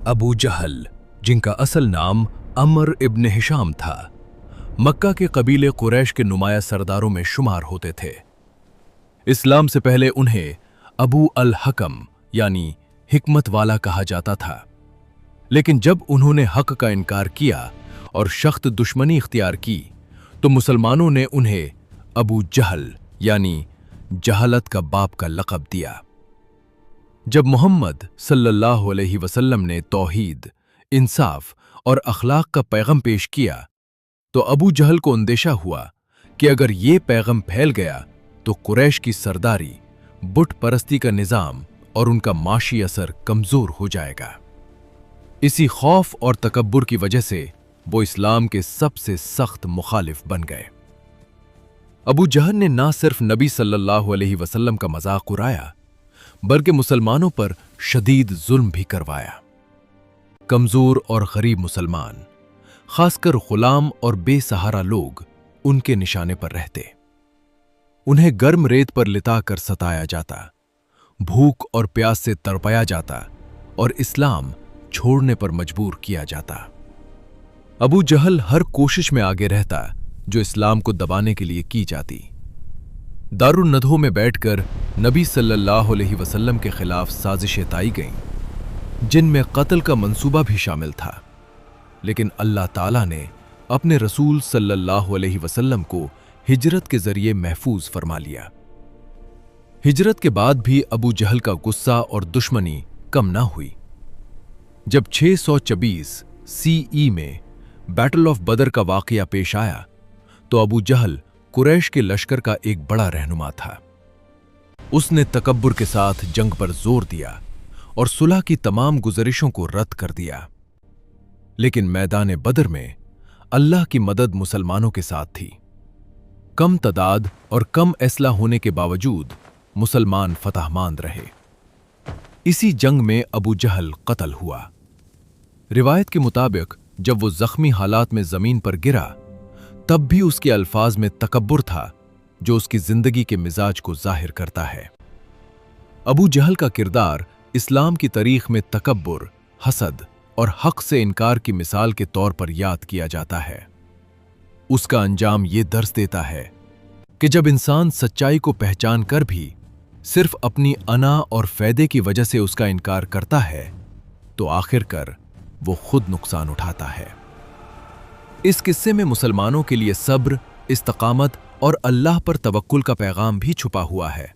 अबू जहल, जिनका असल नाम अमर इब्न हिशाम था, मक्का के कबीले कुरैश के नुमाया सरदारों में शुमार होते थे। इस्लाम से पहले उन्हें अबू अल हकम यानी हिकमत वाला कहा जाता था, लेकिन जब उन्होंने हक का इनकार किया और सख्त दुश्मनी इख्तियार की तो मुसलमानों ने उन्हें अबू जहल यानी जहालत का बाप का लक़ब दिया। जब मोहम्मद सल्लल्लाहु अलैहि वसल्लम ने तौहीद, इंसाफ और अखलाक का पैगम पेश किया तो अबू जहल को अंदेशा हुआ कि अगर ये पैगम फैल गया तो कुरैश की सरदारी, बुत परस्ती का निजाम और उनका माशी असर कमजोर हो जाएगा। इसी खौफ और तकब्बुर की वजह से वो इस्लाम के सबसे सख्त मुखालिफ बन गए। अबू जहल ने ना सिर्फ नबी सल्लल्लाहु अलैहि वसल्लम का मजाक उड़ाया बल्कि मुसलमानों पर शदीद जुल्म भी करवाया। कमजोर और गरीब मुसलमान, खासकर गुलाम और बेसहारा लोग उनके निशाने पर रहते। उन्हें गर्म रेत पर लिटाकर सताया जाता, भूख और प्यास से तड़पाया जाता और इस्लाम छोड़ने पर मजबूर किया जाता। अबू जहल हर कोशिश में आगे रहता जो इस्लाम को दबाने के लिए की जाती। दारुन नदहो में बैठकर नबी सल्लल्लाहु अलैहि वसल्लम के खिलाफ साजिशें ताई गईं, जिनमें कत्ल का मंसूबा भी शामिल था, लेकिन अल्लाह ताला ने अपने रसूल सल्लल्लाहु अलैहि वसल्लम को हिजरत के जरिए महफूज फरमा लिया। हिजरत के बाद भी अबू जहल का गुस्सा और दुश्मनी कम ना हुई। जब 624 CE में बैटल ऑफ बदर का वाकया पेश आया तो अबू जहल कुरैश के लश्कर का एक बड़ा रहनुमा था। उसने तकब्बुर के साथ जंग पर जोर दिया और सुलह की तमाम गुज़रिशों को रद्द कर दिया, लेकिन मैदान बदर में अल्लाह की मदद मुसलमानों के साथ थी। कम तादाद और कम असला होने के बावजूद मुसलमान फतहमांद रहे। इसी जंग में अबू जहल कत्ल हुआ। रिवायत के मुताबिक जब वो जख्मी हालात में जमीन पर गिरा तब भी उसके अल्फाज में तकब्बुर था जो उसकी जिंदगी के मिजाज को जाहिर करता है। अबू जहल का किरदार इस्लाम की तारीख में तकब्बुर, हसद और हक से इनकार की मिसाल के तौर पर याद किया जाता है। उसका अंजाम ये दर्ज देता है कि जब इंसान सच्चाई को पहचान कर भी सिर्फ अपनी अना और फायदे की वजह से उसका इनकार करता है तो आखिरकार वो खुद नुकसान उठाता है। इस किस्से में मुसलमानों के लिए सब्र, इस्तकामत और अल्लाह पर तवक्कुल का पैगाम भी छुपा हुआ है,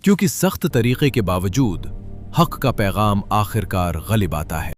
क्योंकि सख्त तरीके के बावजूद हक का पैगाम आखिरकार गलिब आता है।